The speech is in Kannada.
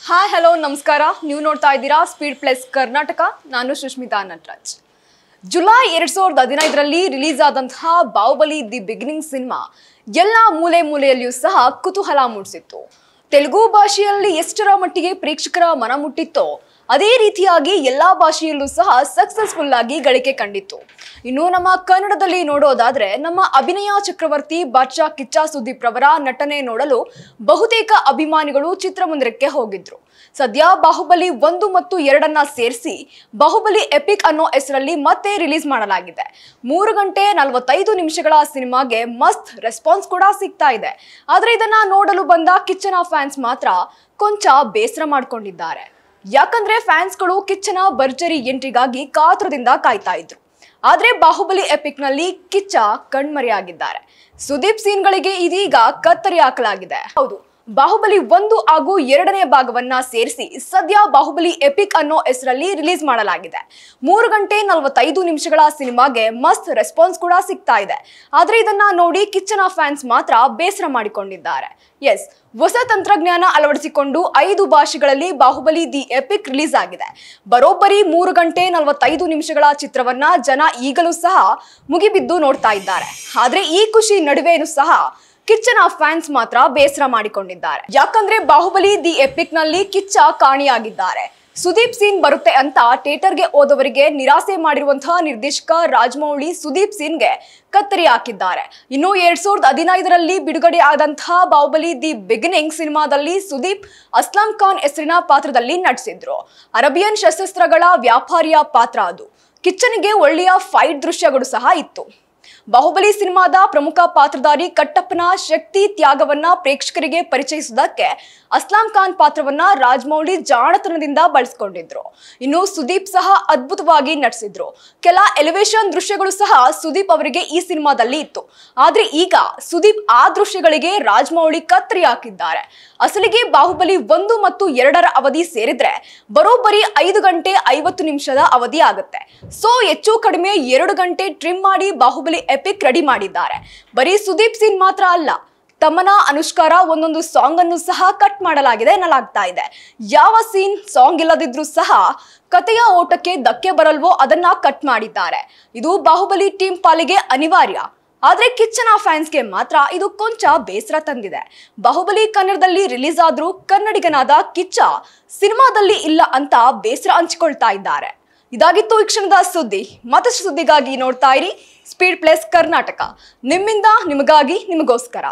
ಹಾಯ್ ಹಲೋ ನಮಸ್ಕಾರ. ನೀವು ನೋಡ್ತಾ ಇದ್ದೀರಾ ಸ್ಪೀಡ್ ಪ್ಲಸ್ ಕರ್ನಾಟಕ. ನಾನು ಸುಷ್ಮಿತಾ ನಟರಾಜ್. ಜುಲೈ 2015ರಲ್ಲಿ ರಿಲೀಸ್ ಆದಂತಹ ಬಾಹುಬಲಿ ದಿ ಬಿಗಿನಿಂಗ್ ಸಿನಿಮಾ ಎಲ್ಲ ಮೂಲೆ ಮೂಲೆಯಲ್ಲಿಯೂ ಸಹ ಕುತೂಹಲ ಮೂಡಿಸಿತ್ತು. ತೆಲುಗು ಭಾಷೆಯಲ್ಲಿ ಎಷ್ಟರ ಮಟ್ಟಿಗೆ ಪ್ರೇಕ್ಷಕರ ಮನ ಮುಟ್ಟಿತ್ತೋ ಅದೇ ರೀತಿಯಾಗಿ ಎಲ್ಲಾ ಭಾಷೆಯಲ್ಲೂ ಸಹ ಸಕ್ಸಸ್ಫುಲ್ ಆಗಿ ಗಳಿಕೆ ಕಂಡಿತ್ತು. ಇನ್ನು ನಮ್ಮ ಕನ್ನಡದಲ್ಲಿ ನೋಡೋದಾದ್ರೆ ನಮ್ಮ ಅಭಿನಯ ಚಕ್ರವರ್ತಿ ಬಾದ್ಶಾ ಕಿಚ್ಚ ಸುದೀಪ್ ರವರ ನಟನೆ ನೋಡಲು ಬಹುತೇಕ ಅಭಿಮಾನಿಗಳು ಚಿತ್ರಮಂದಿರಕ್ಕೆ ಹೋಗಿದ್ರು. ಸದ್ಯ ಬಾಹುಬಲಿ 1 ಮತ್ತು 2 ಸೇರಿಸಿ ಬಾಹುಬಲಿ ಎಪಿಕ್ ಅನ್ನೋ ಹೆಸರಲ್ಲಿ ಮತ್ತೆ ರಿಲೀಸ್ ಮಾಡಲಾಗಿದೆ. 3 ಗಂಟೆ 45 ನಿಮಿಷಗಳ ಸಿನಿಮಾಗೆ ಮಸ್ತ್ ರೆಸ್ಪಾನ್ಸ್ ಕೂಡ ಸಿಗ್ತಾ ಇದೆ. ಆದ್ರೆ ಇದನ್ನ ನೋಡಲು ಬಂದ ಕಿಚ್ಚನ ಫ್ಯಾನ್ಸ್ ಮಾತ್ರ ಕೊಂಚ ಬೇಸರ ಮಾಡ್ಕೊಂಡಿದ್ದಾರೆ. ಯಾಕಂದ್ರೆ ಫ್ಯಾನ್ಸ್ಗಳು ಕಿಚ್ಚನ ಭರ್ಜರಿ ಎಂಟ್ರಿಗಾಗಿ ಕಾತುರದಿಂದ ಕಾಯ್ತಾ ಇದ್ರು. ಆದ್ರೆ ಬಾಹುಬಲಿ ಎಪಿಕ್ ನಲ್ಲಿ ಕಿಚ್ಚ ಕಣ್ಮರೆಯಾಗಿದ್ದಾರೆ. ಸುದೀಪ್ ಸೀನ್ಗಳಿಗೆ ಇದೀಗ ಕತ್ತರಿ ಹಾಕಲಾಗಿದೆ. ಹೌದು, ಬಾಹುಬಲಿ 1 ಹಾಗೂ 2ನೇ ಭಾಗವನ್ನ ಸೇರಿಸಿ ಸದ್ಯ ಬಾಹುಬಲಿ ಎಪಿಕ್ ಅನ್ನೋ ಹೆಸರಲ್ಲಿ ರಿಲೀಸ್ ಮಾಡಲಾಗಿದೆ. 3 ಗಂಟೆ 45 ನಿಮಿಷಗಳ ಸಿನಿಮಾಗೆ ಮಸ್ತ್ ರೆಸ್ಪಾನ್ಸ್ ಕೂಡ ಸಿಗ್ತಾ ಇದೆ. ಆದ್ರೆ ಇದನ್ನ ನೋಡಿ ಕಿಚ್ಚನ ಫ್ಯಾನ್ಸ್ ಮಾತ್ರ ಬೇಸರ ಮಾಡಿಕೊಂಡಿದ್ದಾರೆ. ಎಸ್, ಹೊಸ ತಂತ್ರಜ್ಞಾನ ಅಳವಡಿಸಿಕೊಂಡು 5 ಭಾಷೆಗಳಲ್ಲಿ ಬಾಹುಬಲಿ ದಿ ಎಪಿಕ್ ರಿಲೀಸ್ ಆಗಿದೆ. ಬರೋಬ್ಬರಿ 3 ಗಂಟೆ 45 ನಿಮಿಷಗಳ ಚಿತ್ರವನ್ನ ಜನ ಈಗಲೂ ಸಹ ಮುಗಿಬಿದ್ದು ನೋಡ್ತಾ ಇದ್ದಾರೆ. ಆದ್ರೆ ಈ ಖುಷಿ ನಡುವೆನೂ ಸಹ ಕಿಚ್ಚನ ಫ್ಯಾನ್ಸ್ ಮಾತ್ರ ಬೇಸರ ಮಾಡಿಕೊಂಡಿದ್ದಾರೆ. ಯಾಕಂದ್ರೆ ಬಾಹುಬಲಿ ದಿ ಎಪಿಕ್ ನಲ್ಲಿ ಕಿಚ್ಚ ಕಾಣಿಯಾಗಿದ್ದಾರೆ. ಸುದೀಪ್ ಸೀನ್ ಬರುತ್ತೆ ಅಂತ ಥಿಯೇಟರ್ಗೆ ಹೋದವರಿಗೆ ನಿರಾಸೆ ಮಾಡಿರುವಂತಹ ನಿರ್ದೇಶಕ ರಾಜಮೌಳಿ ಸುದೀಪ್ ಸೀನ್ಗೆ ಕತ್ತರಿ ಹಾಕಿದ್ದಾರೆ. ಇನ್ನು 2015ರಲ್ಲಿ ಬಿಡುಗಡೆ ಆದಂತಹ ಬಾಹುಬಲಿ ದಿ ಬಿಗಿನಿಂಗ್ ಸಿನಿಮಾದಲ್ಲಿ ಸುದೀಪ್ ಅಸ್ಲಾಂ ಖಾನ್ ಹೆಸರಿನ ಪಾತ್ರದಲ್ಲಿ ನಟಿಸಿದ್ರು. ಅರೇಬಿಯನ್ ಶಸ್ತ್ರಾಸ್ತ್ರಗಳ ವ್ಯಾಪಾರಿಯ ಪಾತ್ರ ಅದು. ಕಿಚ್ಚನಿಗೆ ಒಳ್ಳೆಯ ಫೈಟ್ ದೃಶ್ಯಗಳು ಸಹ ಇತ್ತು. ಬಾಹುಬಲಿ ಸಿನಿಮಾದ ಪ್ರಮುಖ ಪಾತ್ರಧಾರಿ ಕಟ್ಟಪ್ಪನ ಶಕ್ತಿ ತ್ಯಾಗವನ್ನ ಪ್ರೇಕ್ಷಕರಿಗೆ ಪರಿಚಯಿಸುವುದಕ್ಕೆ ಅಸ್ಲಾಂ ಖಾನ್ ಪಾತ್ರವನ್ನ ರಾಜಮೌಳಿ ಜಾಣತನದಿಂದ ಬಳಸಿಕೊಂಡಿದ್ರು. ಇನ್ನು ಸುದೀಪ್ ಸಹ ಅದ್ಭುತವಾಗಿ ನಟಿಸಿದ್ರು. ಕೆಲ ಎಲಿವೇಶನ್ ದೃಶ್ಯಗಳು ಸಹ ಸುದೀಪ್ ಅವರಿಗೆ ಈ ಸಿನಿಮಾದಲ್ಲಿ ಇತ್ತು. ಆದ್ರೆ ಈಗ ಸುದೀಪ್ ಆ ದೃಶ್ಯಗಳಿಗೆ ರಾಜಮೌಳಿ ಕತ್ತರಿ ಹಾಕಿದ್ದಾರೆ. ಅಸಲಿಗೆ ಬಾಹುಬಲಿ 1 ಮತ್ತು 2ರ ಅವಧಿ ಸೇರಿದ್ರೆ ಬರೋಬ್ಬರಿ 5 ಗಂಟೆ 50 ನಿಮಿಷದ ಅವಧಿ ಆಗುತ್ತೆ. ಸೊ ಹೆಚ್ಚು ಕಡಿಮೆ 2 ಗಂಟೆ ಟ್ರಿಮ್ ಮಾಡಿ ಬಾಹುಬಲಿ ಎಪಿಕ್ ರೆಡಿ ಮಾಡಿದ್ದಾರೆ. ಬರೀ ಸುದೀಪ್ ಸೀನ್ ಮಾತ್ರ ಅಲ್ಲ, ತಮ್ಮನ ಅನುಷ್ಕಾರ ಒಂದೊಂದು ಸಾಂಗ್ ಅನ್ನು ಸಹ ಕಟ್ ಮಾಡಲಾಗಿದೆ ಎನ್ನಲಾಗ್ತಾ ಇದೆ. ಯಾವ ಸೀನ್ ಸಾಂಗ್ ಇಲ್ಲದಿದ್ರೂ ಸಹ ಕಥೆಯ ಓಟಕ್ಕೆ ಧಕ್ಕೆ ಬರಲ್ವೋ ಅದನ್ನ ಕಟ್ ಮಾಡಿದ್ದಾರೆ. ಇದು ಬಾಹುಬಲಿ ಟೀಮ್ ಪಾಲಿಗೆ ಅನಿವಾರ್ಯ. ಆದ್ರೆ ಕಿಚ್ಚನ ಫ್ಯಾನ್ಸ್ಗೆ ಮಾತ್ರ ಇದು ಕೊಂಚ ಬೇಸರ ತಂದಿದೆ. ಬಾಹುಬಲಿ ಕನ್ನಡದಲ್ಲಿ ರಿಲೀಸ್ ಆದ್ರೂ ಕನ್ನಡಿಗನಾದ ಕಿಚ್ಚ ಸಿನಿಮಾದಲ್ಲಿ ಇಲ್ಲ ಅಂತ ಬೇಸರ ಹಂಚಿಕೊಳ್ತಾ ಇದ್ದಾರೆ. ಇದಾಗಿತ್ತು ಈ ಕ್ಷಣದ ಸುದ್ದಿ. ಮತ್ತಷ್ಟು ಸುದ್ದಿಗಾಗಿ ನೋಡ್ತಾ ಇರಿ ಸ್ಪೀಡ್ ಪ್ಲಸ್ ಕರ್ನಾಟಕ. ನಿಮ್ಮಿಂದ ನಿಮಗಾಗಿ, ನಿಮಗೋಸ್ಕರ.